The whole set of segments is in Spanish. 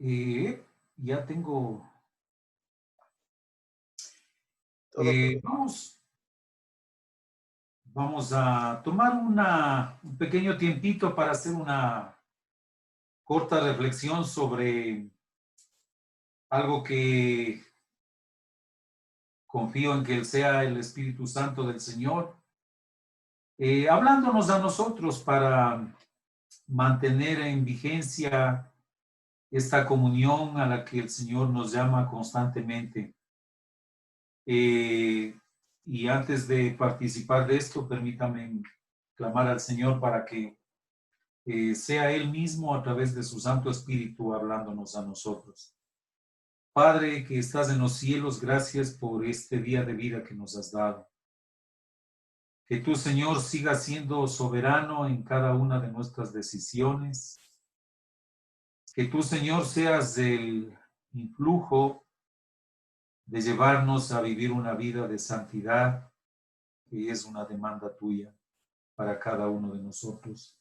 Ya tengo... Todo. Vamos a tomar un pequeño tiempito para hacer una corta reflexión sobre algo que confío en que Él sea el Espíritu Santo del Señor, hablándonos a nosotros para mantener en vigencia esta comunión a la que el Señor nos llama constantemente. Y antes de participar de esto, permítame clamar al Señor para que sea Él mismo a través de su Santo Espíritu hablándonos a nosotros. Padre que estás en los cielos, gracias por este día de vida que nos has dado. Que tú, Señor, sigas siendo soberano en cada una de nuestras decisiones. Que tú, Señor, seas el influjo de llevarnos a vivir una vida de santidad, que es una demanda tuya para cada uno de nosotros,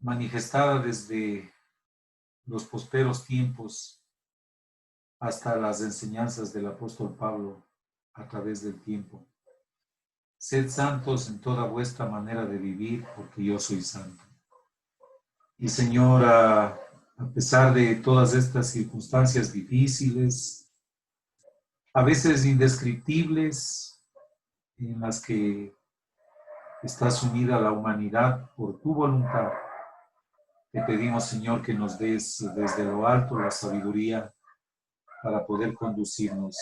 manifestada desde los posteros tiempos hasta las enseñanzas del apóstol Pablo a través del tiempo. Sed santos en toda vuestra manera de vivir, porque yo soy santo. Y Señor, a pesar de todas estas circunstancias difíciles, a veces indescriptibles, en las que está sumida la humanidad por tu voluntad, te pedimos, Señor, que nos des desde lo alto la sabiduría para poder conducirnos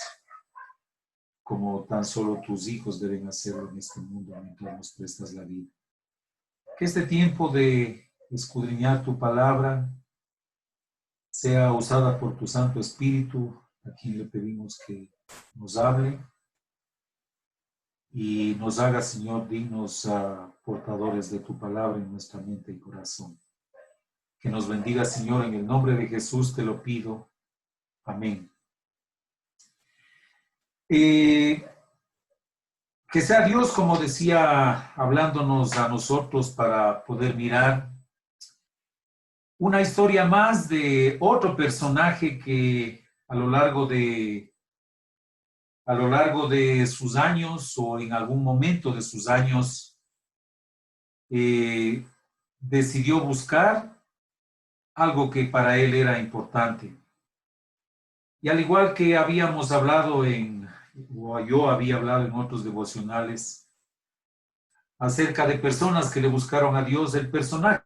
como tan solo tus hijos deben hacerlo en este mundo mientras nos prestas la vida. Que este tiempo de escudriñar tu palabra sea usada por tu Santo Espíritu, a quien le pedimos que nos hable y nos haga, Señor, dignos portadores de tu palabra en nuestra mente y corazón. Que nos bendiga, Señor, en el nombre de Jesús te lo pido. Amén. Que sea Dios, como decía, hablándonos a nosotros para poder mirar una historia más de otro personaje que a lo largo de sus años o en algún momento de sus años decidió buscar algo que para él era importante. Y al igual que habíamos hablado o yo había hablado en otros devocionales acerca de personas que le buscaron a Dios, el personaje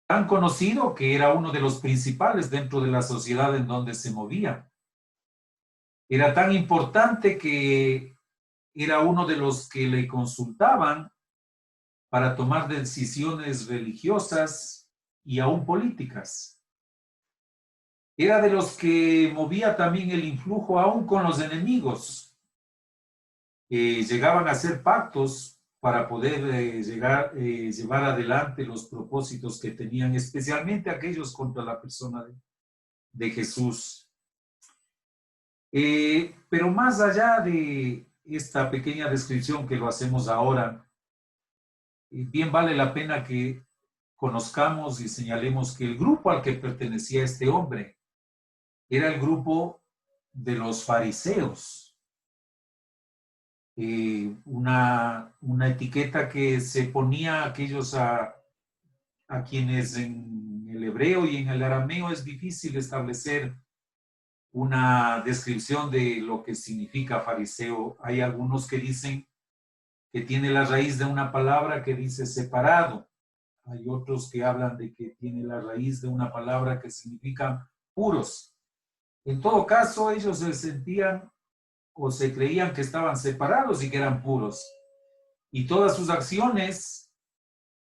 tan conocido que era uno de los principales dentro de la sociedad en donde se movía. Era tan importante que era uno de los que le consultaban para tomar decisiones religiosas y aún políticas. Era de los que movía también el influjo aún con los enemigos. Llegaban a hacer pactos para poder llevar adelante los propósitos que tenían, especialmente aquellos contra la persona de Jesús. Pero más allá de esta pequeña descripción que lo hacemos ahora, bien vale la pena que conozcamos y señalemos que el grupo al que pertenecía este hombre era el grupo de los fariseos. Una etiqueta que se ponía a aquellos a quienes en el hebreo y en el arameo es difícil establecer una descripción de lo que significa fariseo. Hay algunos que dicen que tiene la raíz de una palabra que dice separado. Hay otros que hablan de que tiene la raíz de una palabra que significa puros. En todo caso, ellos se sentían o se creían que estaban separados y que eran puros. Y todas sus acciones,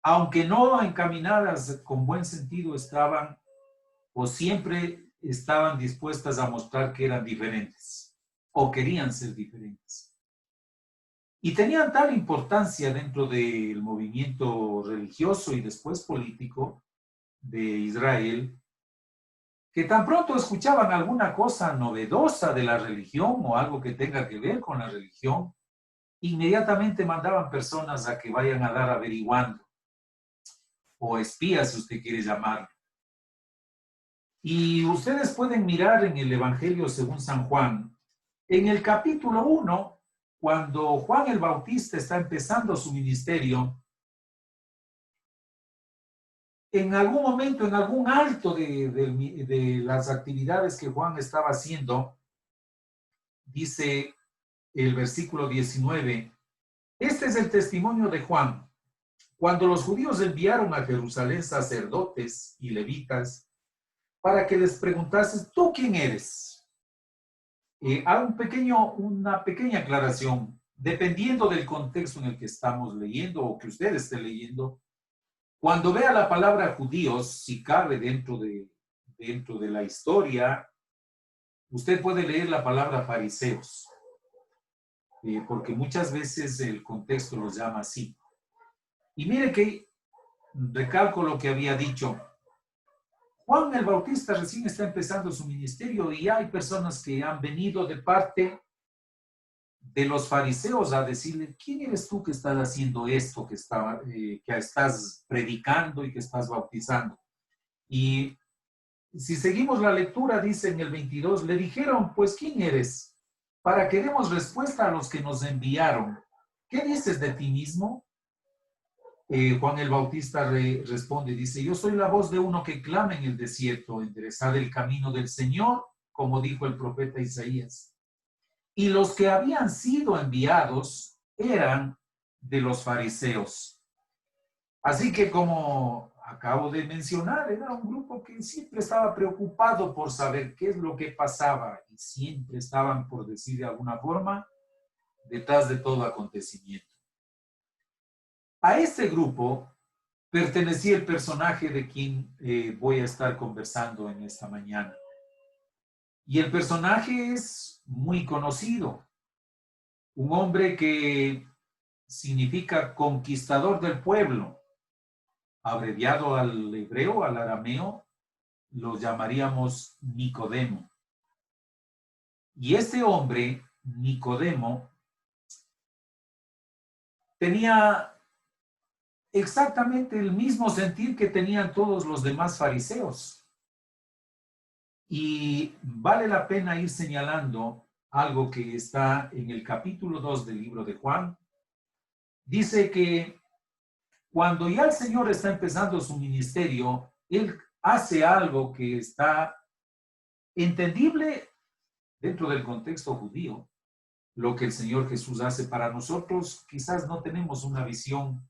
aunque no encaminadas con buen sentido, estaban o siempre estaban dispuestas a mostrar que eran diferentes o querían ser diferentes. Y tenían tal importancia dentro del movimiento religioso y después político de Israel, que tan pronto escuchaban alguna cosa novedosa de la religión o algo que tenga que ver con la religión, inmediatamente mandaban personas a que vayan a dar averiguando, o espías si usted quiere llamarlo. Y ustedes pueden mirar en el Evangelio según San Juan, en el capítulo 1, cuando Juan el Bautista está empezando su ministerio, en algún momento, en algún alto de las actividades que Juan estaba haciendo, dice el versículo 19, este es el testimonio de Juan. Cuando los judíos enviaron a Jerusalén sacerdotes y levitas para que les preguntases, ¿tú quién eres? Hago una pequeña aclaración. Dependiendo del contexto en el que estamos leyendo o que usted esté leyendo, cuando vea la palabra judíos, si cabe dentro de la historia, usted puede leer la palabra fariseos, porque muchas veces el contexto los llama así. Y mire que recalco lo que había dicho. Juan el Bautista recién está empezando su ministerio y hay personas que han venido de parte de los fariseos a decirle, ¿quién eres tú que estás haciendo esto, que estás predicando y que estás bautizando? Y si seguimos la lectura, dice en el 22, le dijeron, pues, ¿quién eres? Para que demos respuesta a los que nos enviaron. ¿Qué dices de ti mismo? Juan el Bautista responde, dice, yo soy la voz de uno que clama en el desierto, enderezad el camino del Señor, como dijo el profeta Isaías. Y los que habían sido enviados eran de los fariseos. Así que, como acabo de mencionar, era un grupo que siempre estaba preocupado por saber qué es lo que pasaba y siempre estaban, por decir de alguna forma, detrás de todo acontecimiento. A este grupo pertenecía el personaje de quien voy a estar conversando en esta mañana. Y el personaje es muy conocido. Un hombre que significa conquistador del pueblo. Abreviado al hebreo, al arameo, lo llamaríamos Nicodemo. Y este hombre, Nicodemo, tenía exactamente el mismo sentir que tenían todos los demás fariseos. Y vale la pena ir señalando algo que está en el capítulo 2 del libro de Juan. Dice que cuando ya el Señor está empezando su ministerio, Él hace algo que está entendible dentro del contexto judío. Lo que el Señor Jesús hace para nosotros, quizás no tenemos una visión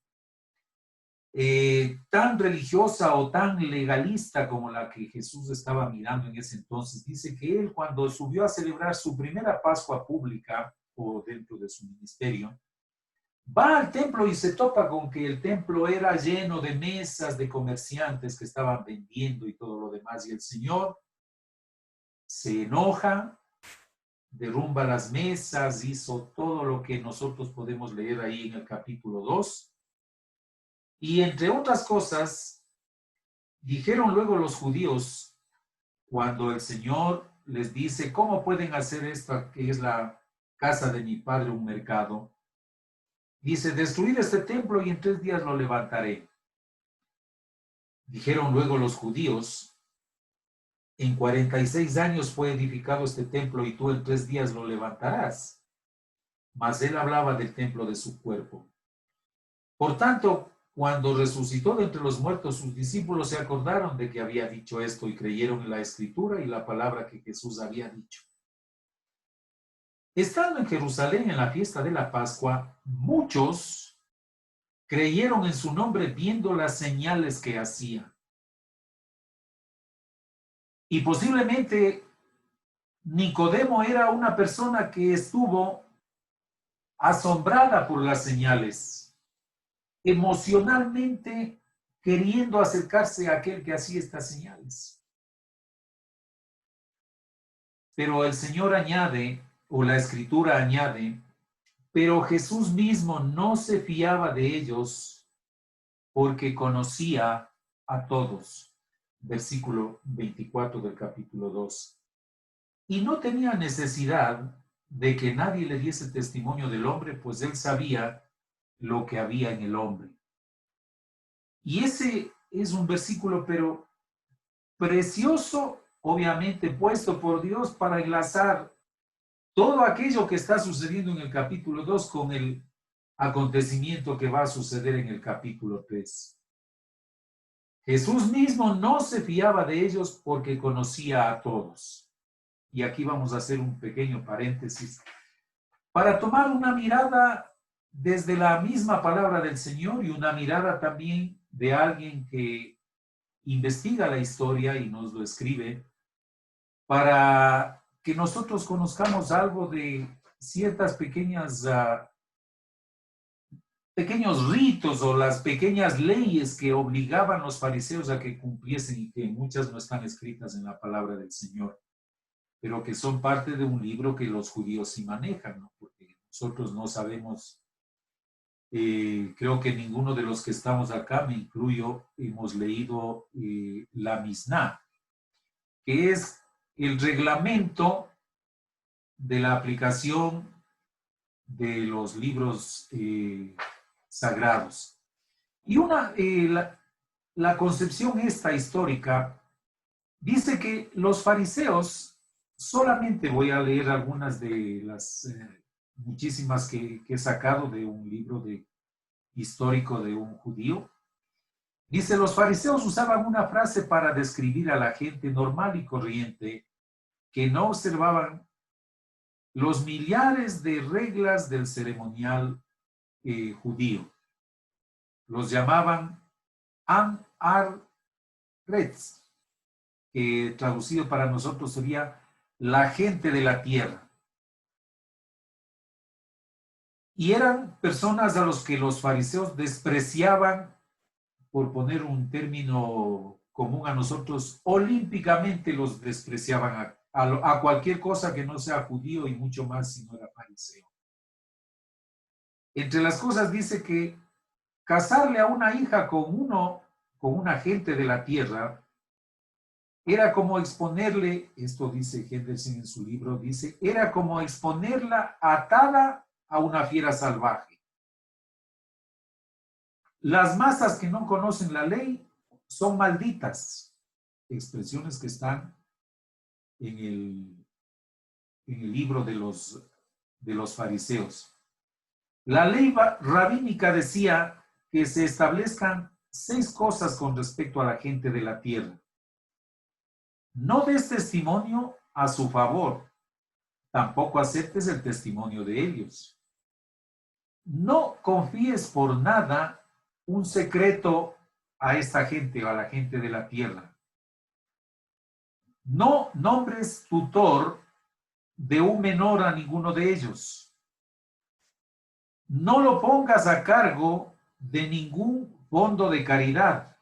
tan religiosa o tan legalista como la que Jesús estaba mirando en ese entonces. Dice que él, cuando subió a celebrar su primera Pascua pública o dentro de su ministerio, va al templo y se topa con que el templo era lleno de mesas de comerciantes que estaban vendiendo y todo lo demás. Y el Señor se enoja, derrumba las mesas, hizo todo lo que nosotros podemos leer ahí en el capítulo 2. Y entre otras cosas, dijeron luego los judíos, cuando el Señor les dice, ¿cómo pueden hacer esto que es la casa de mi padre un mercado? Dice, destruid este templo y en 3 días lo levantaré. Dijeron luego los judíos, en 46 años fue edificado este templo y tú en 3 días lo levantarás. Mas él hablaba del templo de su cuerpo. Por tanto, cuando resucitó de entre los muertos, sus discípulos se acordaron de que había dicho esto y creyeron en la escritura y la palabra que Jesús había dicho. Estando en Jerusalén en la fiesta de la Pascua, muchos creyeron en su nombre viendo las señales que hacía. Y posiblemente Nicodemo era una persona que estuvo asombrada por las señales, emocionalmente queriendo acercarse a aquel que hacía estas señales. Pero el Señor añade, o la Escritura añade, pero Jesús mismo no se fiaba de ellos porque conocía a todos. Versículo 24 del capítulo 2. Y no tenía necesidad de que nadie le diese testimonio del hombre, pues él sabía lo que había en el hombre. Y ese es un versículo, pero precioso, obviamente puesto por Dios para enlazar todo aquello que está sucediendo en el capítulo 2 con el acontecimiento que va a suceder en el capítulo 3. Jesús mismo no se fiaba de ellos porque conocía a todos. Y aquí vamos a hacer un pequeño paréntesis para tomar una mirada desde la misma palabra del Señor y una mirada también de alguien que investiga la historia y nos lo escribe, para que nosotros conozcamos algo de ciertas pequeños ritos o las pequeñas leyes que obligaban a los fariseos a que cumpliesen y que muchas no están escritas en la palabra del Señor, pero que son parte de un libro que los judíos sí manejan, ¿no? Porque nosotros no sabemos, creo que ninguno de los que estamos acá, me incluyo, hemos leído la Misná, que es el reglamento de la aplicación de los libros sagrados. Y la concepción esta histórica dice que los fariseos, solamente voy a leer algunas de las muchísimas que he sacado de un libro histórico de un judío. Dice, los fariseos usaban una frase para describir a la gente normal y corriente que no observaban los millares de reglas del ceremonial judío. Los llamaban Am-Ar-Retz, que traducido para nosotros sería la gente de la tierra. Y eran personas a los que los fariseos despreciaban, por poner un término común a nosotros, olímpicamente los despreciaban a cualquier cosa que no sea judío y mucho más si no era fariseo. Entre las cosas dice que casarle a una hija con una gente de la tierra, era como exponerle, esto dice Henderson en su libro, dice, era como exponerla atada a una fiera salvaje. Las masas que no conocen la ley son malditas, expresiones que están en el libro de los fariseos. La ley rabínica decía que se establezcan 6 cosas con respecto a la gente de la tierra. No des testimonio a su favor, tampoco aceptes el testimonio de ellos. No confíes por nada un secreto a esta gente o a la gente de la tierra. No nombres tutor de un menor a ninguno de ellos. No lo pongas a cargo de ningún fondo de caridad.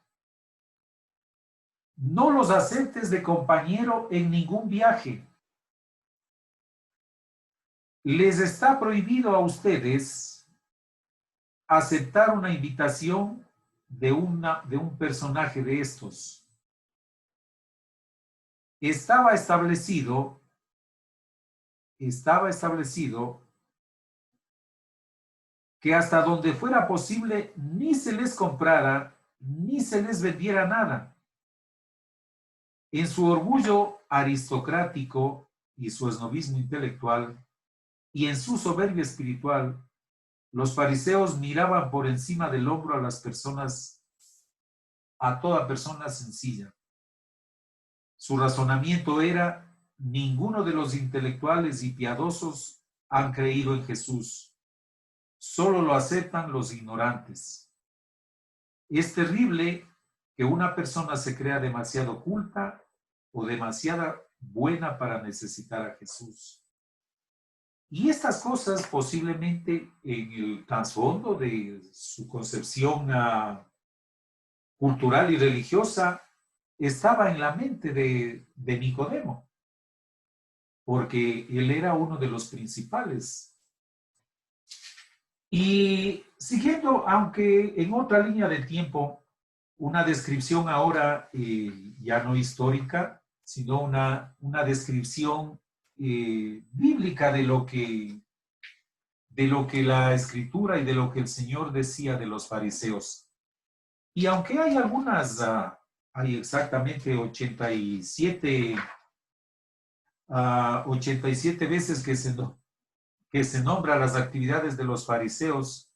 No los aceptes de compañero en ningún viaje. Les está prohibido a ustedes aceptar una invitación de un personaje de estos. Estaba establecido que hasta donde fuera posible ni se les comprara ni se les vendiera nada. En su orgullo aristocrático y su esnobismo intelectual y en su soberbia espiritual, los fariseos miraban por encima del hombro a las personas, a toda persona sencilla. Su razonamiento era: ninguno de los intelectuales y piadosos han creído en Jesús. Solo lo aceptan los ignorantes. Es terrible que una persona se crea demasiado culta o demasiado buena para necesitar a Jesús. Y estas cosas posiblemente en el trasfondo de su concepción cultural y religiosa estaba en la mente de Nicodemo, porque él era uno de los principales. Y siguiendo, aunque en otra línea de tiempo, una descripción ahora ya no histórica, sino una descripción bíblica de lo que la Escritura y de lo que el Señor decía de los fariseos. Y aunque hay algunas, hay exactamente 87 veces que se nombra las actividades de los fariseos,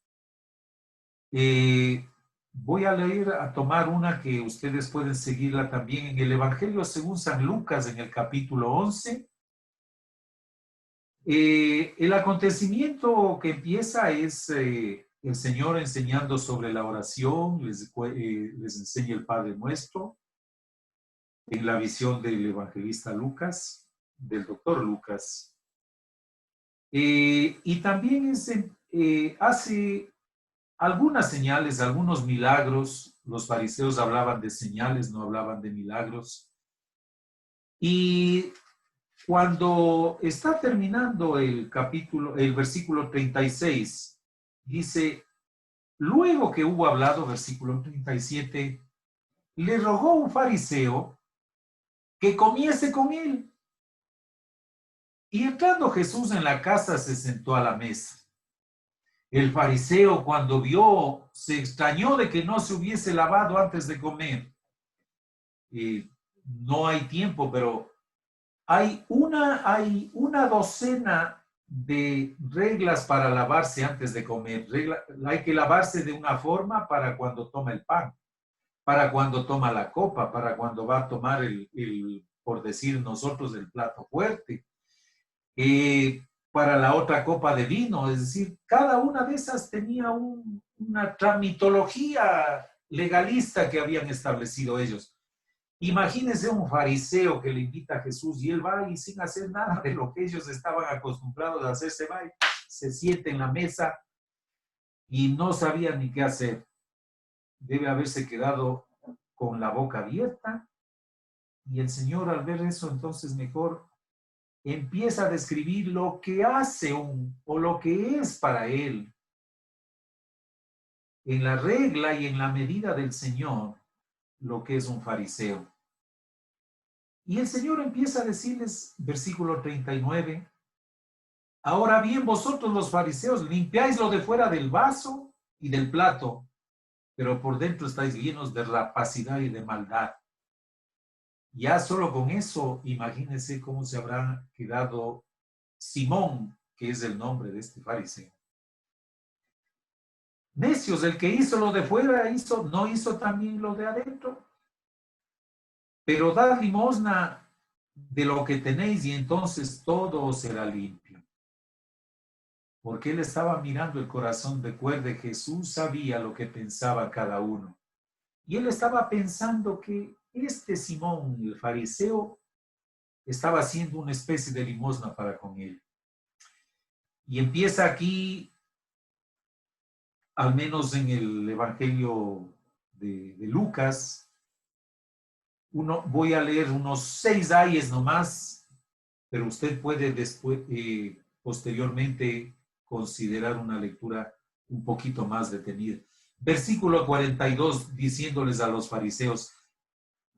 voy a leer, a tomar una que ustedes pueden seguirla también en el Evangelio según San Lucas, en el capítulo 11. El acontecimiento que empieza es el Señor enseñando sobre la oración, les enseña el Padre Nuestro en la visión del evangelista Lucas, del doctor Lucas. Y también hace algunas señales, algunos milagros. Los fariseos hablaban de señales, no hablaban de milagros. Y cuando está terminando el versículo 36, dice, luego que hubo hablado, versículo 37, le rogó un fariseo que comiese con él. Y entrando Jesús en la casa, se sentó a la mesa. El fariseo, cuando vio, se extrañó de que no se hubiese lavado antes de comer. No hay tiempo, pero hay una docena de reglas para lavarse antes de comer. Hay que lavarse de una forma para cuando toma el pan, para cuando toma la copa, para cuando va a tomar por decir nosotros, el plato fuerte, para la otra copa de vino. Es decir, cada una de esas tenía una tramitología legalista que habían establecido ellos. Imagínense un fariseo que le invita a Jesús y él va y sin hacer nada de lo que ellos estaban acostumbrados a hacer, se sienta en la mesa y no sabía ni qué hacer. Debe haberse quedado con la boca abierta, y el Señor, al ver eso, entonces mejor empieza a describir lo que hace o lo que es para él, en la regla y en la medida del Señor, lo que es un fariseo. Y el Señor empieza a decirles, versículo 39, ahora bien, vosotros los fariseos limpiáis lo de fuera del vaso y del plato, pero por dentro estáis llenos de rapacidad y de maldad. Ya solo con eso, imagínense cómo se habrá quedado Simón, que es el nombre de este fariseo. Necios, el que hizo lo de fuera, no hizo también lo de adentro. Pero dad limosna de lo que tenéis y entonces todo será limpio. Porque él estaba mirando el corazón. Recuerde, Jesús sabía lo que pensaba cada uno. Y él estaba pensando que este Simón, el fariseo, estaba haciendo una especie de limosna para con él. Y empieza aquí, al menos en el Evangelio de Lucas, voy a leer unos 6 ayes nomás, pero usted puede después, posteriormente, considerar una lectura un poquito más detenida. Versículo 42, diciéndoles a los fariseos,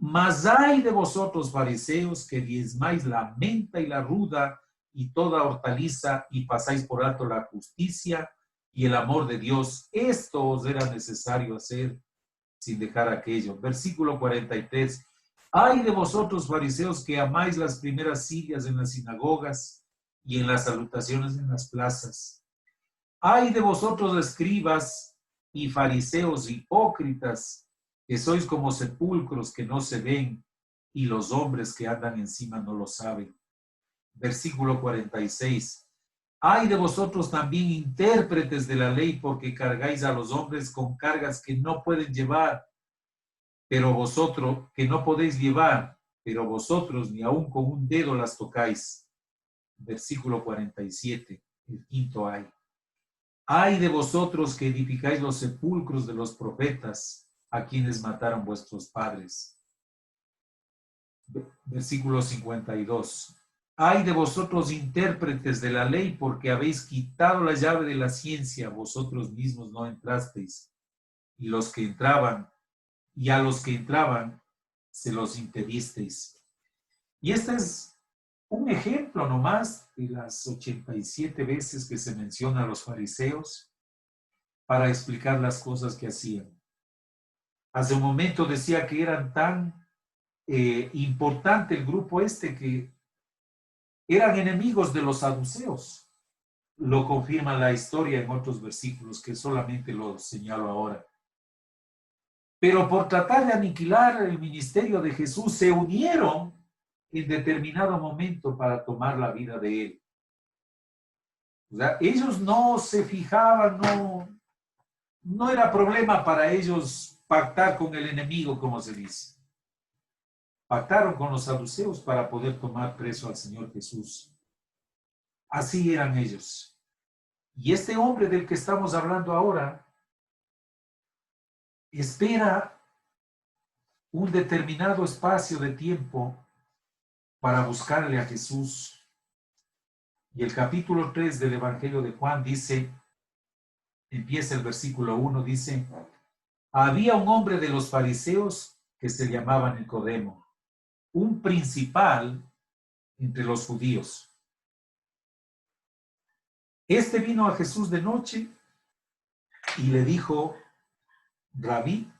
mas hay de vosotros, fariseos, que diezmáis la menta y la ruda y toda hortaliza y pasáis por alto la justicia y el amor de Dios. Esto os era necesario hacer sin dejar aquello. Versículo 43. Ay de vosotros, fariseos, que amáis las primeras sillas en las sinagogas y en las salutaciones en las plazas. Ay de vosotros, escribas y fariseos hipócritas, que sois como sepulcros que no se ven, y los hombres que andan encima no lo saben. Versículo 46. Ay de vosotros también, intérpretes de la ley, porque cargáis a los hombres con cargas que no pueden llevar, pero vosotros, que no podéis llevar, pero vosotros ni aun con un dedo las tocáis. Versículo 47, el quinto ay. Ay de vosotros que edificáis los sepulcros de los profetas, a quienes mataron vuestros padres. Versículo 52. Ay de vosotros, intérpretes de la ley, porque habéis quitado la llave de la ciencia, vosotros mismos no entrasteis, y los que entraban, y a los que entraban, se los impedisteis. Y esta es Un ejemplo nomás de las 87 veces que se menciona a los fariseos para explicar las cosas que hacían. Hace un momento decía que eran tan importante el grupo este que eran enemigos de los saduceos. Lo confirma la historia en otros versículos que solamente lo señalo ahora. Pero por tratar de aniquilar el ministerio de Jesús, se unieron en determinado momento para tomar la vida de él. O sea, ellos no se fijaban, no era problema para ellos pactar con el enemigo, como se dice. Pactaron con los saduceos para poder tomar preso al Señor Jesús. Así eran ellos. Y este hombre del que estamos hablando ahora espera un determinado espacio de tiempo para buscarle a Jesús. Y el capítulo 3 del Evangelio de Juan dice, empieza el versículo 1, dice, había un hombre de los fariseos que se llamaba Nicodemo, un principal entre los judíos. Este vino a Jesús de noche y le dijo, Rabí,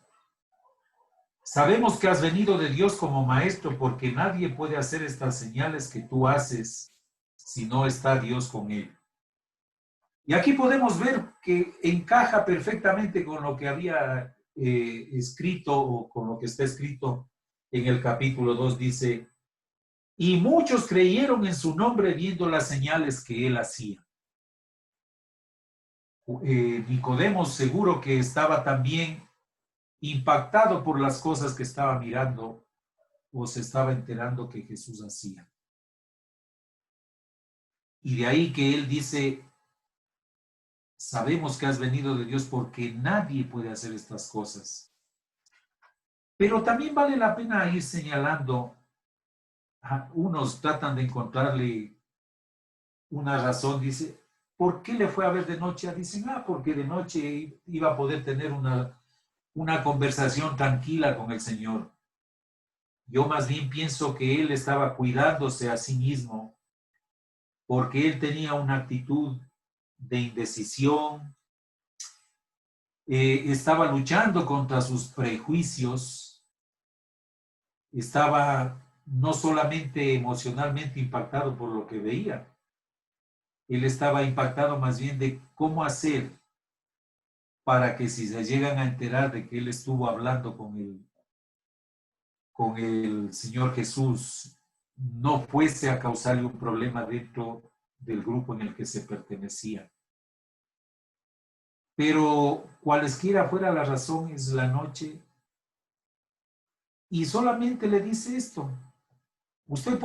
sabemos que has venido de Dios como maestro, porque nadie puede hacer estas señales que tú haces si no está Dios con él. Y aquí podemos ver que encaja perfectamente con lo que había escrito o con lo que está escrito en el capítulo 2. Dice, y muchos creyeron en su nombre viendo las señales que él hacía. Nicodemo seguro que estaba también impactado por las cosas que estaba mirando o se estaba enterando que Jesús hacía. Y de ahí que él dice, sabemos que has venido de Dios porque nadie puede hacer estas cosas. Pero también vale la pena ir señalando, unos tratan de encontrarle una razón, dice, ¿por qué le fue a ver de noche? Dicen, porque de noche iba a poder tener una conversación tranquila con el Señor. Yo más bien pienso que él estaba cuidándose a sí mismo porque él tenía una actitud de indecisión, estaba luchando contra sus prejuicios, estaba no solamente emocionalmente impactado por lo que veía, él estaba impactado más bien de cómo hacer para que si se llegan a enterar de que él estuvo hablando con el Señor Jesús, no fuese a causarle un problema dentro del grupo en el que se pertenecía. Pero cualesquiera fuera la razón, es la noche, y solamente le dice esto. Usted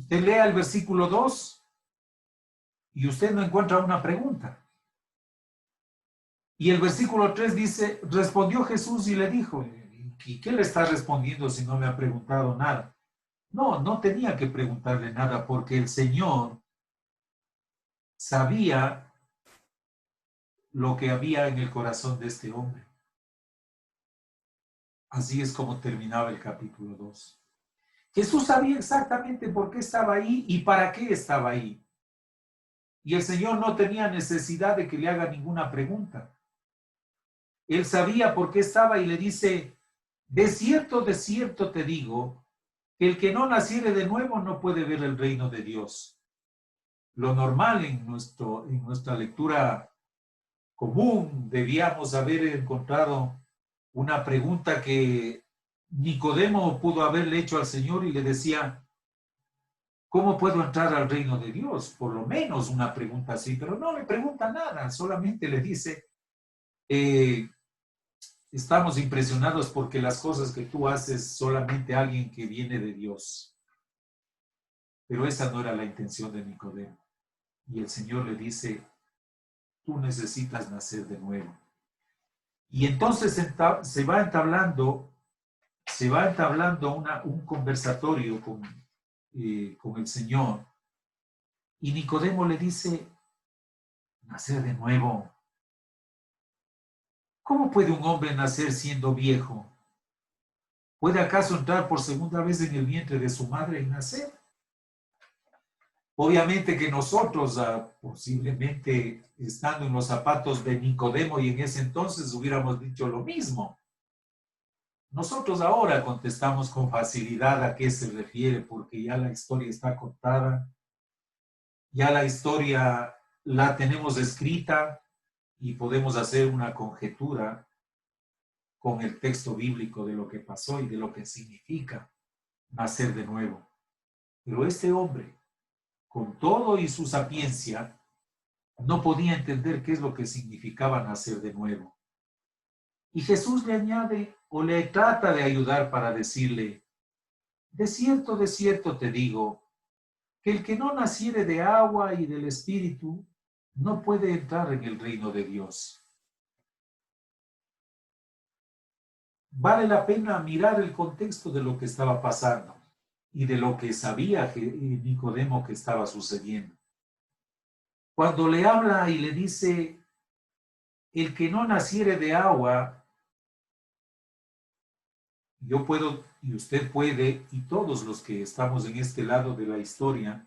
lea el versículo 2 y usted no encuentra una pregunta. Y el versículo 3 dice, respondió Jesús y le dijo, ¿y qué le está respondiendo si no me ha preguntado nada? No tenía que preguntarle nada porque el Señor sabía lo que había en el corazón de este hombre. Así es como terminaba el capítulo 2. Jesús sabía exactamente por qué estaba ahí y para qué estaba ahí. Y el Señor no tenía necesidad de que le haga ninguna pregunta. Él sabía por qué estaba y le dice, de cierto te digo, que el que no naciere de nuevo no puede ver el reino de Dios. Lo normal en nuestra lectura común, debíamos haber encontrado una pregunta que Nicodemo pudo haberle hecho al Señor y le decía, ¿cómo puedo entrar al reino de Dios? Por lo menos una pregunta así, pero no le pregunta nada, solamente le dice, estamos impresionados porque las cosas que tú haces solamente alguien que viene de Dios. Pero esa no era la intención de Nicodemo. Y el Señor le dice, tú necesitas nacer de nuevo. Y entonces se va entablando un conversatorio con el Señor. Y Nicodemo le dice, nacer de nuevo. ¿Cómo puede un hombre nacer siendo viejo? ¿Puede acaso entrar por segunda vez en el vientre de su madre y nacer? Obviamente que nosotros, posiblemente estando en los zapatos de Nicodemo y en ese entonces hubiéramos dicho lo mismo. Nosotros ahora contestamos con facilidad a qué se refiere, porque ya la historia está contada, ya la historia la tenemos escrita y podemos hacer una conjetura con el texto bíblico de lo que pasó y de lo que significa nacer de nuevo. Pero este hombre, con todo y su sapiencia, no podía entender qué es lo que significaba nacer de nuevo. Y Jesús le añade o le trata de ayudar para decirle, de cierto te digo, que el que no naciere de agua y del Espíritu no puede entrar en el reino de Dios. Vale la pena mirar el contexto de lo que estaba pasando y de lo que sabía Nicodemo que estaba sucediendo. Cuando le habla y le dice, el que no naciere de agua, yo puedo y usted puede, y todos los que estamos en este lado de la historia,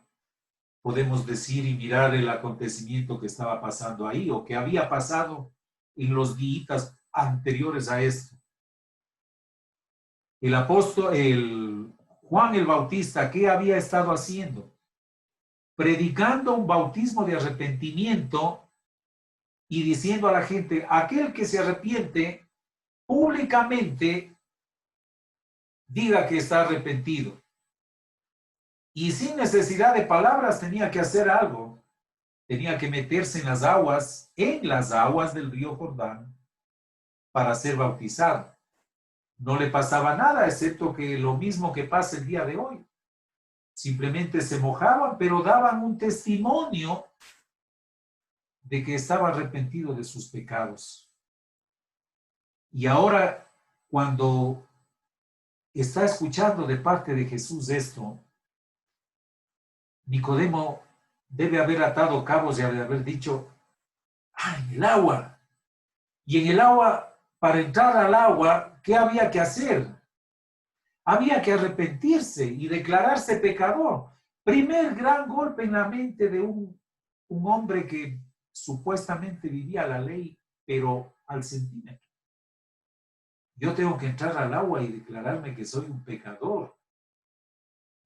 podemos decir y mirar el acontecimiento que estaba pasando ahí o que había pasado en los días anteriores a esto. El apóstol, Juan el Bautista, ¿qué había estado haciendo? Predicando un bautismo de arrepentimiento y diciendo a la gente, aquel que se arrepiente públicamente, diga que está arrepentido. Y sin necesidad de palabras tenía que hacer algo. Tenía que meterse en las aguas del río Jordán, para ser bautizado. No le pasaba nada, excepto que lo mismo que pasa el día de hoy. Simplemente se mojaban, pero daban un testimonio de que estaba arrepentido de sus pecados. Y ahora, cuando está escuchando de parte de Jesús esto, Nicodemo debe haber atado cabos y haber dicho, en el agua. Y en el agua, para entrar al agua, ¿qué había que hacer? Había que arrepentirse y declararse pecador. Primer gran golpe en la mente de un hombre que supuestamente vivía la ley, pero al centímetro. Yo tengo que entrar al agua y declararme que soy un pecador.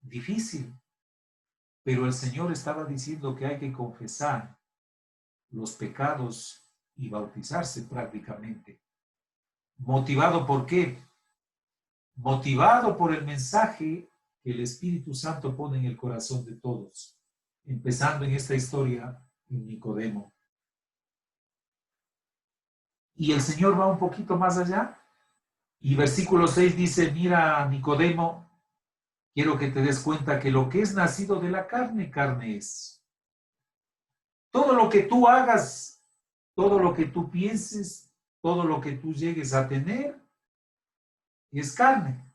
Difícil. Pero el Señor estaba diciendo que hay que confesar los pecados y bautizarse prácticamente. ¿Motivado por qué? Motivado por el mensaje que el Espíritu Santo pone en el corazón de todos, empezando en esta historia en Nicodemo. Y el Señor va un poquito más allá. Y versículo 6 dice, mira, Nicodemo, quiero que te des cuenta que lo que es nacido de la carne, carne es. Todo lo que tú hagas, todo lo que tú pienses, todo lo que tú llegues a tener, es carne.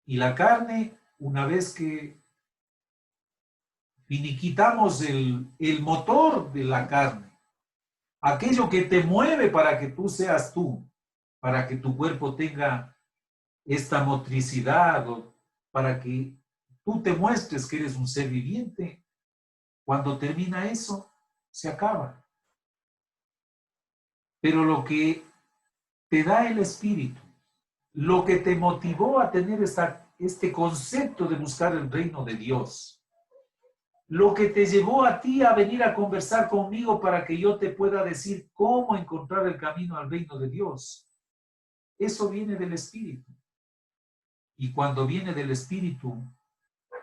Y la carne, una vez que finiquitamos el motor de la carne, aquello que te mueve para que tú seas tú, para que tu cuerpo tenga esta motricidad o para que tú te muestres que eres un ser viviente, cuando termina eso, se acaba. Pero lo que te da el Espíritu, lo que te motivó a tener este concepto de buscar el reino de Dios, lo que te llevó a ti a venir a conversar conmigo para que yo te pueda decir cómo encontrar el camino al reino de Dios, eso viene del Espíritu. Y cuando viene del Espíritu,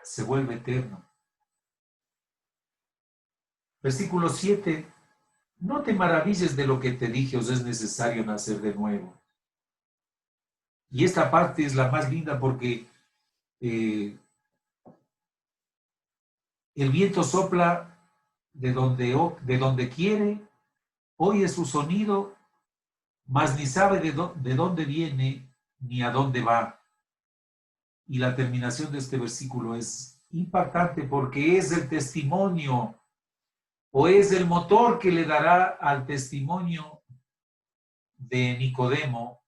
se vuelve eterno. Versículo 7. No te maravilles de lo que te dije, os es necesario nacer de nuevo. Y esta parte es la más linda porque el viento sopla de donde quiere, oye su sonido, mas ni sabe de dónde viene ni a dónde va. Y la terminación de este versículo es impactante porque es el testimonio o es el motor que le dará al testimonio de Nicodemo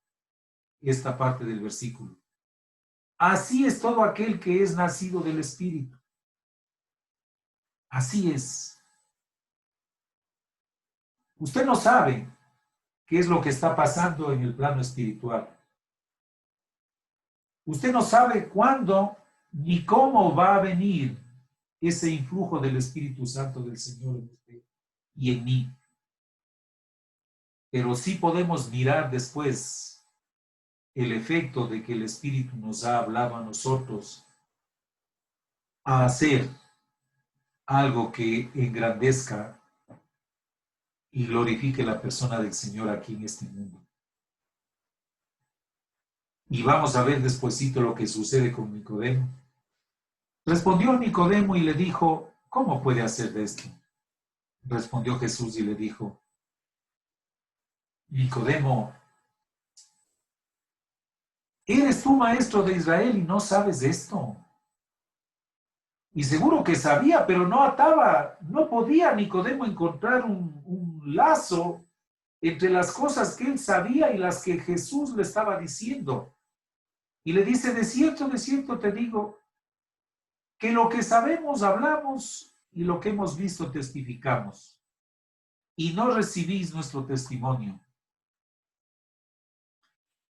esta parte del versículo. Así es todo aquel que es nacido del Espíritu. Así es. Usted no sabe qué es lo que está pasando en el plano espiritual. Usted no sabe cuándo ni cómo va a venir ese influjo del Espíritu Santo del Señor en usted y en mí. Pero sí podemos mirar después el efecto de que el Espíritu nos ha hablado a nosotros a hacer algo que engrandezca y glorifique la persona del Señor aquí en este mundo. Y vamos a ver despuesito lo que sucede con Nicodemo. Respondió Nicodemo y le dijo, ¿cómo puede hacer de esto? Respondió Jesús y le dijo, Nicodemo, ¿eres tú maestro de Israel y no sabes esto? Y seguro que sabía, pero no ataba, no podía Nicodemo encontrar un lazo entre las cosas que él sabía y las que Jesús le estaba diciendo. Y le dice, de cierto te digo, que lo que sabemos hablamos y lo que hemos visto testificamos. Y no recibís nuestro testimonio.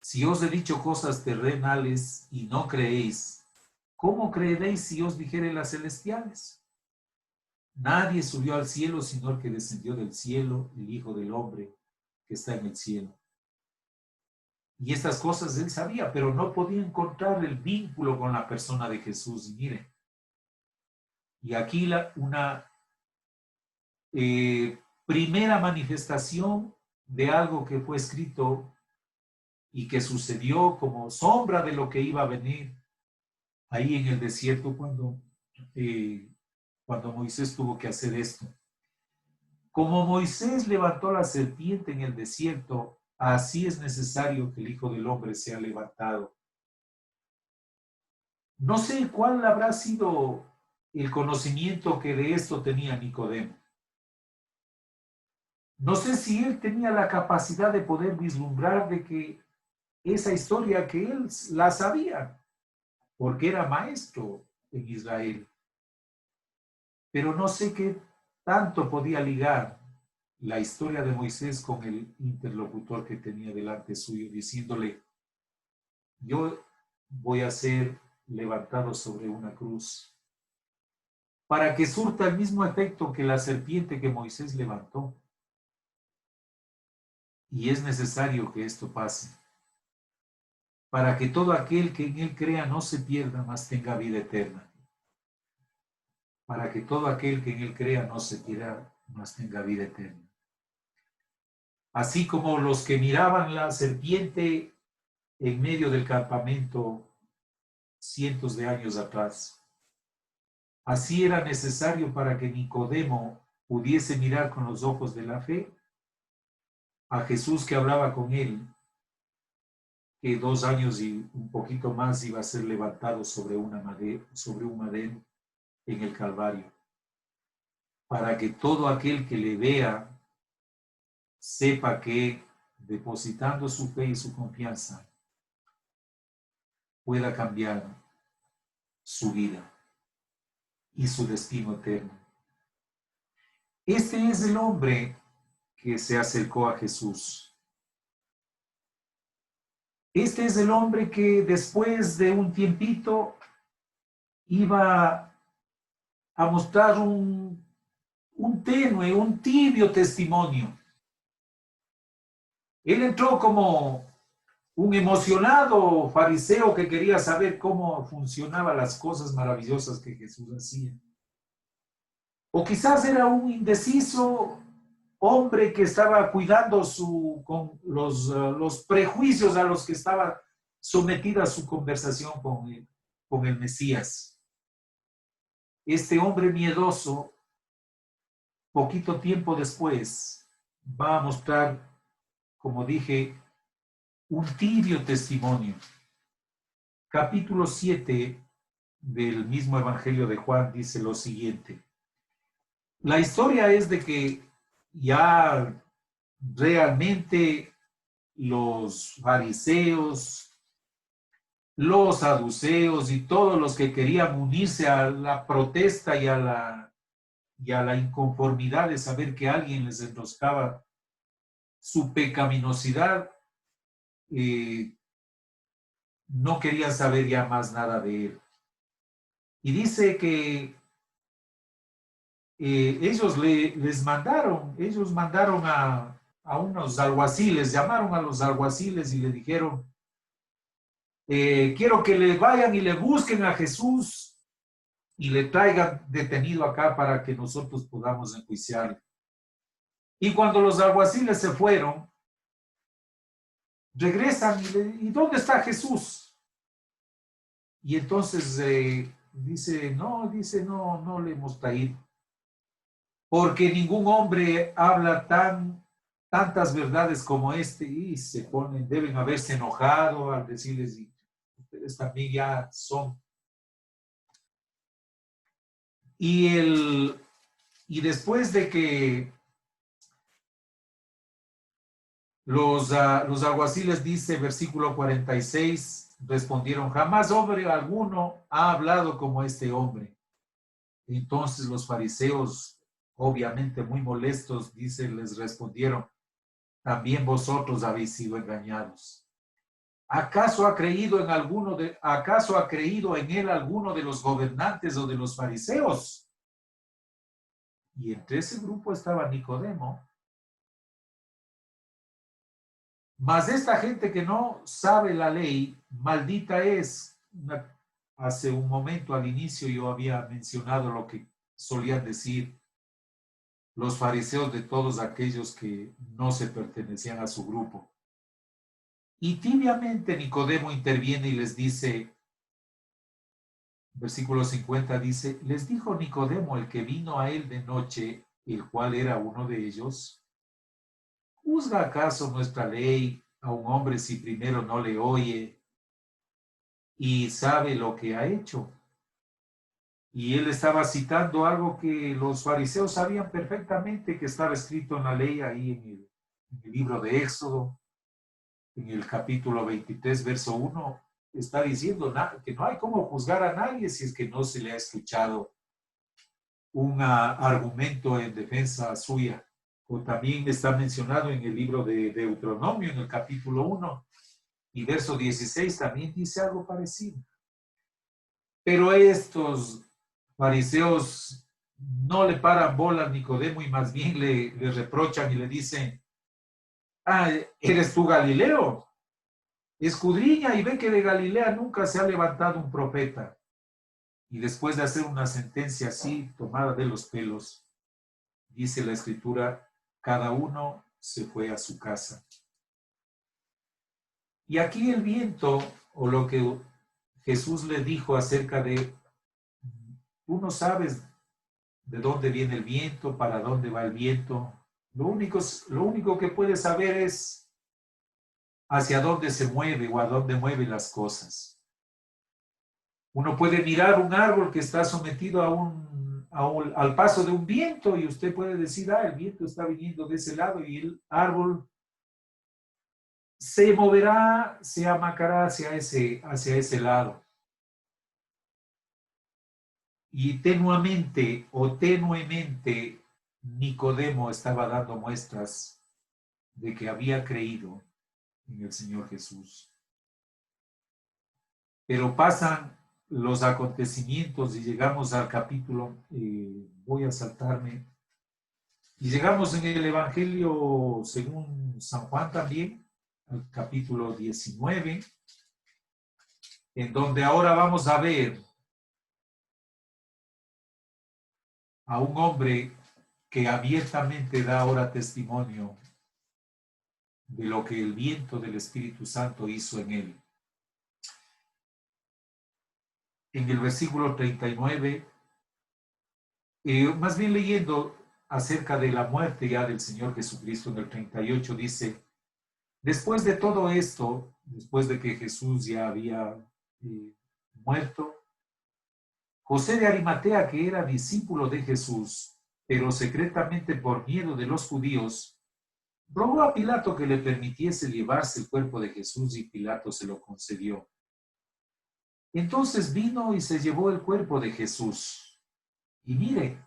Si os he dicho cosas terrenales y no creéis, ¿cómo creeréis si os dijere las celestiales? Nadie subió al cielo, sino el que descendió del cielo, el Hijo del Hombre que está en el cielo. Y estas cosas él sabía, pero no podía encontrar el vínculo con la persona de Jesús. Y miren, y aquí una primera manifestación de algo que fue escrito y que sucedió como sombra de lo que iba a venir ahí en el desierto cuando Moisés tuvo que hacer esto. Como Moisés levantó la serpiente en el desierto, así es necesario que el Hijo del Hombre sea levantado. No sé cuál habrá sido el conocimiento que de esto tenía Nicodemo. No sé si él tenía la capacidad de poder vislumbrar de que esa historia que él la sabía, porque era maestro en Israel. Pero no sé qué tanto podía ligar la historia de Moisés con el interlocutor que tenía delante suyo, diciéndole, yo voy a ser levantado sobre una cruz para que surta el mismo efecto que la serpiente que Moisés levantó. Y es necesario que esto pase, para que todo aquel que en él crea no se pierda, mas tenga vida eterna. Para que todo aquel que en él crea no se pierda, mas tenga vida eterna. Así como los que miraban la serpiente en medio del campamento cientos de años atrás. Así era necesario para que Nicodemo pudiese mirar con los ojos de la fe a Jesús que hablaba con él, que 2 años y un poquito más iba a ser levantado sobre un madero en el Calvario, para que todo aquel que le vea sepa que depositando su fe y su confianza pueda cambiar su vida y su destino eterno. Este es el hombre que se acercó a Jesús. Este es el hombre que después de un tiempito iba a mostrar un tenue, un tibio testimonio. Él entró como un emocionado fariseo que quería saber cómo funcionaban las cosas maravillosas que Jesús hacía. O quizás era un indeciso hombre que estaba cuidando con los prejuicios a los que estaba sometida su conversación con el Mesías. Este hombre miedoso, poquito tiempo después, va a mostrar, como dije, un tibio testimonio. Capítulo 7 del mismo Evangelio de Juan dice lo siguiente. La historia es de que ya realmente los fariseos, los saduceos y todos los que querían unirse a la protesta y a y a la inconformidad de saber que alguien les enroscaba su pecaminosidad, no querían saber ya más nada de él. Y dice que ellos mandaron a unos alguaciles, llamaron a los alguaciles y le dijeron, quiero que le vayan y le busquen a Jesús y le traigan detenido acá para que nosotros podamos enjuiciarle. Y cuando los alguaciles se fueron, regresan ¿y dónde está Jesús? Y entonces dice, no le hemos traído. Porque ningún hombre habla tantas verdades como este, y deben haberse enojado al decirles, ustedes también ya son. Y después de que los alguaciles, dice versículo 46, respondieron, jamás hombre alguno ha hablado como este hombre. Entonces los fariseos, obviamente muy molestos, dice, les respondieron, también vosotros habéis sido engañados. ¿Acaso ha creído en él alguno de los gobernantes o de los fariseos? Y entre ese grupo estaba Nicodemo. Mas esta gente que no sabe la ley, maldita es. Hace un momento al inicio yo había mencionado lo que solían decir los fariseos de todos aquellos que no se pertenecían a su grupo. Y tibiamente Nicodemo interviene y les dice, versículo 50 dice, les dijo Nicodemo, el que vino a él de noche, el cual era uno de ellos, ¿juzga acaso nuestra ley a un hombre si primero no le oye y sabe lo que ha hecho? Y él estaba citando algo que los fariseos sabían perfectamente que estaba escrito en la ley ahí en el libro de Éxodo, en el capítulo 23, verso 1, está diciendo que no hay cómo juzgar a nadie si es que no se le ha escuchado un argumento en defensa suya. O también está mencionado en el libro de Deuteronomio, en el capítulo 1 y verso 16, también dice algo parecido. Pero estos fariseos no le paran bola a Nicodemo y más bien le reprochan y le dicen, ¿eres tú Galileo? Escudriña y ve que de Galilea nunca se ha levantado un profeta. Y después de hacer una sentencia así, tomada de los pelos, dice la Escritura, cada uno se fue a su casa. Y aquí el viento, o lo que Jesús le dijo acerca de, tú no sabes de dónde viene el viento, para dónde va el viento. Lo único que puedes saber es hacia dónde se mueve o a dónde mueve las cosas. Uno puede mirar un árbol que está sometido al paso de un viento y usted puede decir, el viento está viniendo de ese lado y el árbol se moverá, se amacará hacia ese lado. Y tenuemente, Nicodemo estaba dando muestras de que había creído en el Señor Jesús. Pero pasan los acontecimientos y llegamos al capítulo, voy a saltarme, y llegamos en el Evangelio según San Juan también, al capítulo 19, en donde ahora vamos a ver a un hombre que abiertamente da ahora testimonio de lo que el viento del Espíritu Santo hizo en él. En el versículo 39, más bien leyendo acerca de la muerte ya del Señor Jesucristo, en el 38 dice, después de todo esto, después de que Jesús ya había muerto, José de Arimatea, que era discípulo de Jesús, pero secretamente por miedo de los judíos, rogó a Pilato que le permitiese llevarse el cuerpo de Jesús y Pilato se lo concedió. Entonces vino y se llevó el cuerpo de Jesús. Y mire,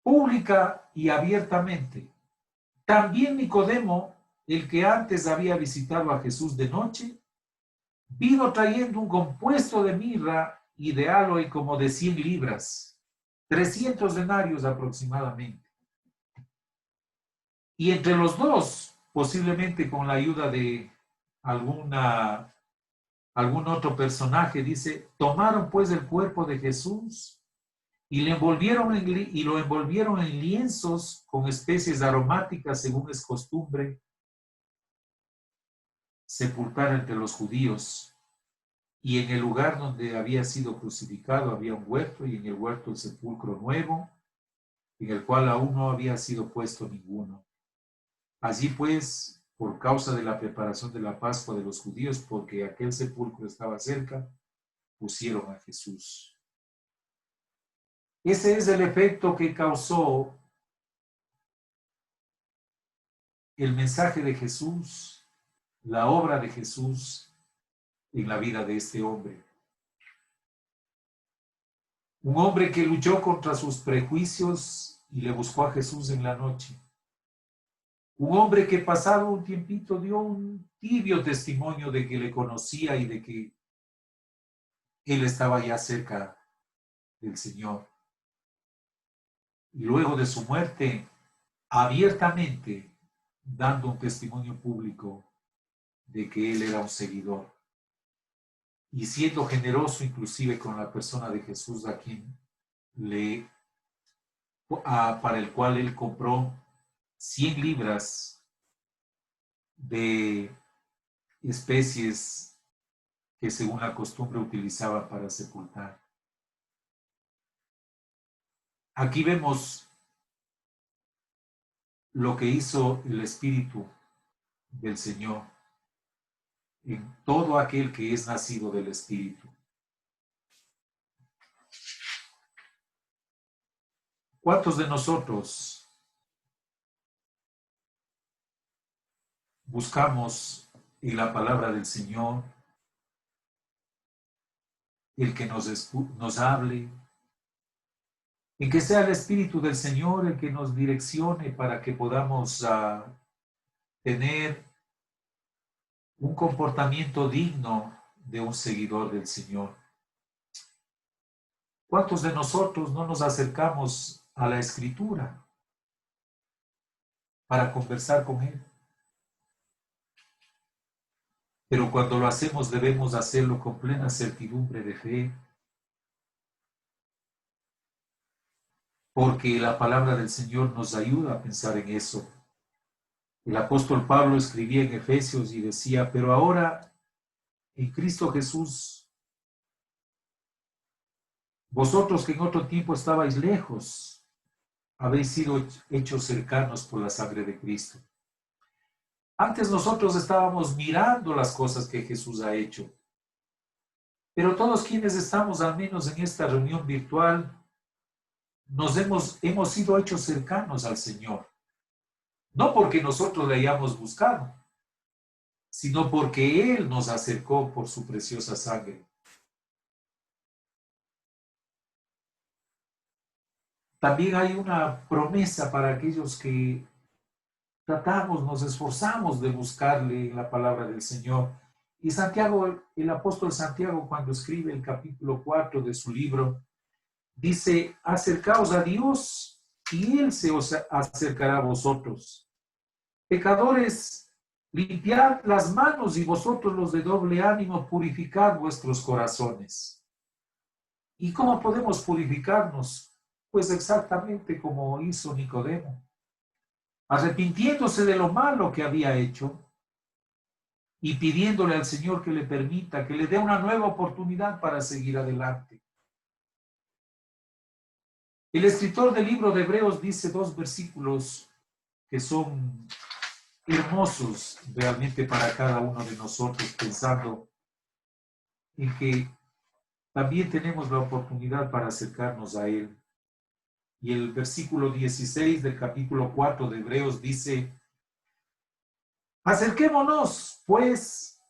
pública y abiertamente. También Nicodemo, el que antes había visitado a Jesús de noche, vino trayendo un compuesto de mirra y de áloe como de 100 libras, 300 denarios aproximadamente. Y entre los dos, posiblemente con la ayuda de algún otro personaje, dice, tomaron pues el cuerpo de Jesús y lo envolvieron en lienzos con especies aromáticas, según es costumbre sepultar entre los judíos. Y en el lugar donde había sido crucificado había un huerto, y en el huerto el sepulcro nuevo, en el cual aún no había sido puesto ninguno. Allí pues, por causa de la preparación de la Pascua de los judíos, porque aquel sepulcro estaba cerca, pusieron a Jesús. Ese es el efecto que causó el mensaje de Jesús, la obra de Jesús en la vida de este hombre. Un hombre que luchó contra sus prejuicios y le buscó a Jesús en la noche. Un hombre que pasado un tiempito dio un tibio testimonio de que le conocía y de que él estaba ya cerca del Señor. Y luego de su muerte, abiertamente dando un testimonio público de que él era un seguidor. Y siendo generoso inclusive con la persona de Jesús para el cual él compró 100 libras de especies que según la costumbre utilizaban para sepultar. Aquí vemos lo que hizo el Espíritu del Señor en todo aquel que es nacido del Espíritu. ¿Cuántos de nosotros buscamos en la palabra del Señor el que nos hable, en que sea el Espíritu del Señor el que nos direccione para que podamos tener un comportamiento digno de un seguidor del Señor? ¿Cuántos de nosotros no nos acercamos a la Escritura para conversar con Él? Pero cuando lo hacemos debemos hacerlo con plena certidumbre de fe, porque la palabra del Señor nos ayuda a pensar en eso. El apóstol Pablo escribía en Efesios y decía, pero ahora en Cristo Jesús, vosotros que en otro tiempo estabais lejos, habéis sido hechos cercanos por la sangre de Cristo. Antes nosotros estábamos mirando las cosas que Jesús ha hecho, pero todos quienes estamos, al menos en esta reunión virtual, hemos sido hechos cercanos al Señor. No porque nosotros le hayamos buscado, sino porque Él nos acercó por su preciosa sangre. También hay una promesa para aquellos que nos esforzamos de buscarle en la palabra del Señor. Y Santiago, el apóstol Santiago, cuando escribe el capítulo 4 de su libro, dice, acercaos a Dios y Él se os acercará a vosotros. Pecadores, limpiad las manos, y vosotros los de doble ánimo, purificad vuestros corazones. ¿Y cómo podemos purificarnos? Pues exactamente como hizo Nicodemo, arrepintiéndose de lo malo que había hecho y pidiéndole al Señor que le permita, que le dé una nueva oportunidad para seguir adelante. El escritor del libro de Hebreos dice 2 versículos que son hermosos realmente para cada uno de nosotros, pensando en que también tenemos la oportunidad para acercarnos a Él. Y el versículo 16 del capítulo 4 de Hebreos dice, acerquémonos, pues,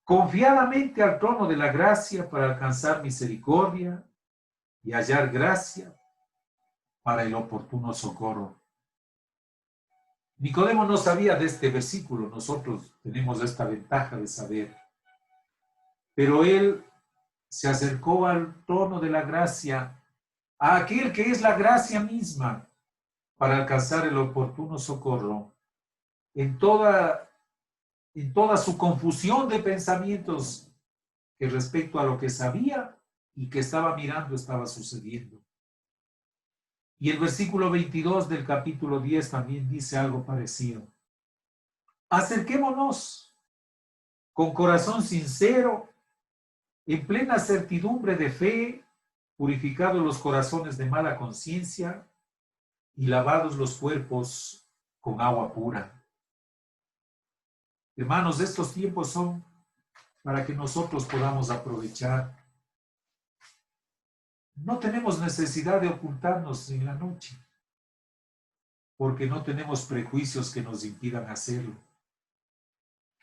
confiadamente al trono de la gracia para alcanzar misericordia y hallar gracia para el oportuno socorro. Nicodemo no sabía de este versículo, nosotros tenemos esta ventaja de saber, pero él se acercó al trono de la gracia, a aquel que es la gracia misma, para alcanzar el oportuno socorro en toda su confusión de pensamientos que respecto a lo que sabía y que estaba mirando estaba sucediendo. Y el versículo 22 del capítulo 10 también dice algo parecido. Acerquémonos con corazón sincero, en plena certidumbre de fe, purificados los corazones de mala conciencia y lavados los cuerpos con agua pura. Hermanos, estos tiempos son para que nosotros podamos aprovechar. No tenemos necesidad de ocultarnos en la noche, porque no tenemos prejuicios que nos impidan hacerlo.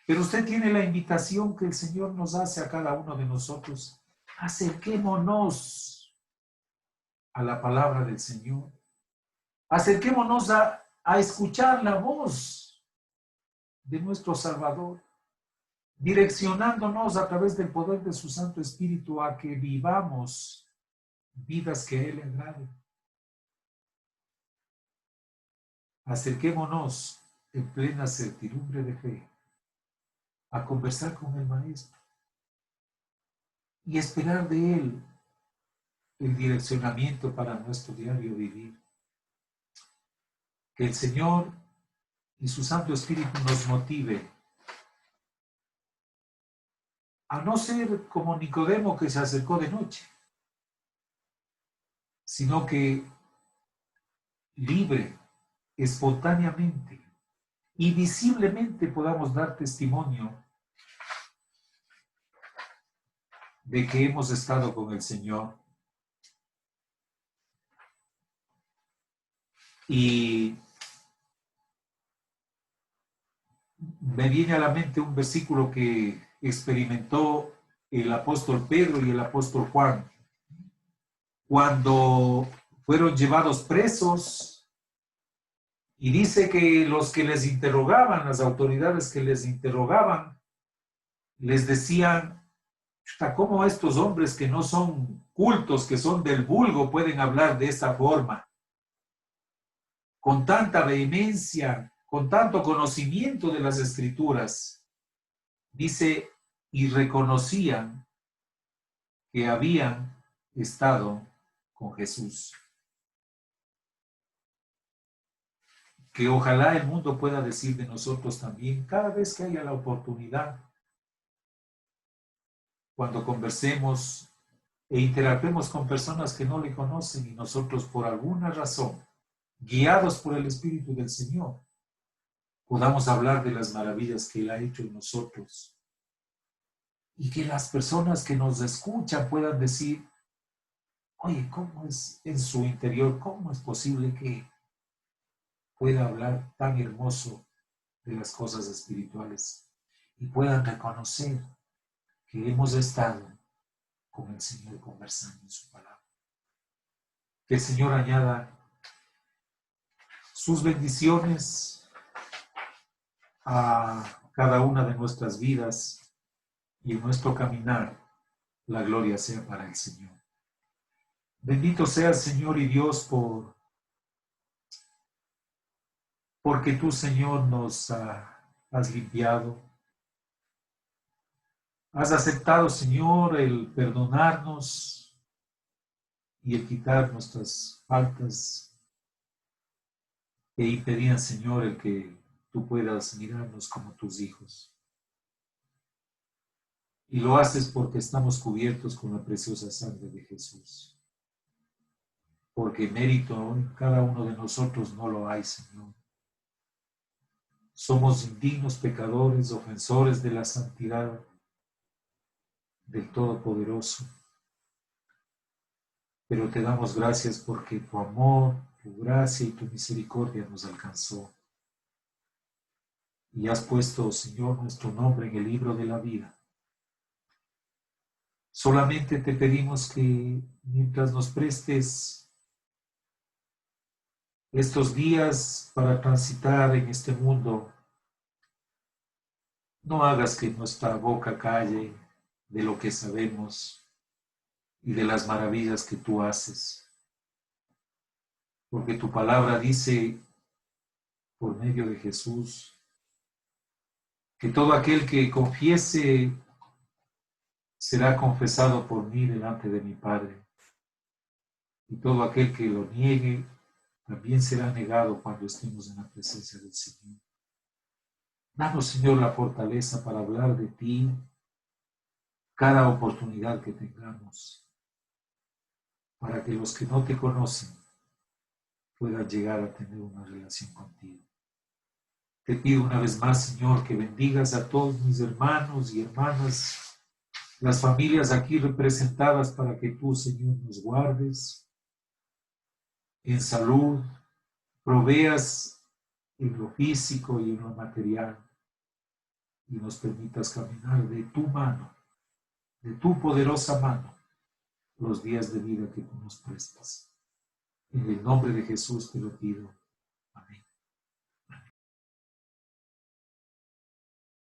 Pero usted tiene la invitación que el Señor nos hace a cada uno de nosotros. Acerquémonos a la palabra del Señor. Acerquémonos a escuchar la voz de nuestro Salvador, direccionándonos a través del poder de su Santo Espíritu a que vivamos vidas que a Él le agraden. Acerquémonos en plena certidumbre de fe a conversar con el Maestro y esperar de Él el direccionamiento para nuestro diario vivir. Que el Señor y su Santo Espíritu nos motive a no ser como Nicodemo que se acercó de noche, sino que libre, espontáneamente y visiblemente podamos dar testimonio de que hemos estado con el Señor. Y me viene a la mente un versículo que experimentó el apóstol Pedro y el apóstol Juan cuando fueron llevados presos, y dice que los que les interrogaban, las autoridades que les interrogaban, les decían: ¿cómo estos hombres que no son cultos, que son del vulgo, pueden hablar de esa forma? Con tanta vehemencia, con tanto conocimiento de las Escrituras. Dice, y reconocían que habían estado con Jesús. Que ojalá el mundo pueda decir de nosotros también, cada vez que haya la oportunidad, cuando conversemos e interactuemos con personas que no le conocen y nosotros por alguna razón, guiados por el Espíritu del Señor, podamos hablar de las maravillas que Él ha hecho en nosotros. Y que las personas que nos escuchan puedan decir: oye, ¿cómo es en su interior? ¿Cómo es posible que pueda hablar tan hermoso de las cosas espirituales? Y puedan reconocer que hemos estado con el Señor conversando en su palabra. Que el Señor añada sus bendiciones a cada una de nuestras vidas y en nuestro caminar la gloria sea para el Señor. Bendito sea el Señor y Dios porque tú, Señor, nos has limpiado. Has aceptado, Señor, el perdonarnos y el quitar nuestras faltas que impedían, Señor, el que tú puedas mirarnos como tus hijos. Y lo haces porque estamos cubiertos con la preciosa sangre de Jesús. Porque mérito en cada uno de nosotros no lo hay, Señor. Somos indignos pecadores, ofensores de la santidad del Todopoderoso. Pero te damos gracias porque tu amor, tu gracia y tu misericordia nos alcanzó. Y has puesto, Señor, nuestro nombre en el libro de la vida. Solamente te pedimos que mientras nos prestes estos días para transitar en este mundo. No hagas que nuestra boca calle de lo que sabemos y de las maravillas que tú haces, porque tu palabra dice por medio de Jesús que todo aquel que confiese será confesado por mí delante de mi Padre, y todo aquel que lo niegue también será negado cuando estemos en la presencia del Señor. Danos, Señor, la fortaleza para hablar de ti cada oportunidad que tengamos, para que los que no te conocen puedan llegar a tener una relación contigo. Te pido una vez más, Señor, que bendigas a todos mis hermanos y hermanas, las familias aquí representadas, para que tú, Señor, nos guardes en salud, proveas en lo físico y en lo material, y nos permitas caminar de tu mano, de tu poderosa mano, los días de vida que tú nos prestas. En el nombre de Jesús te lo pido.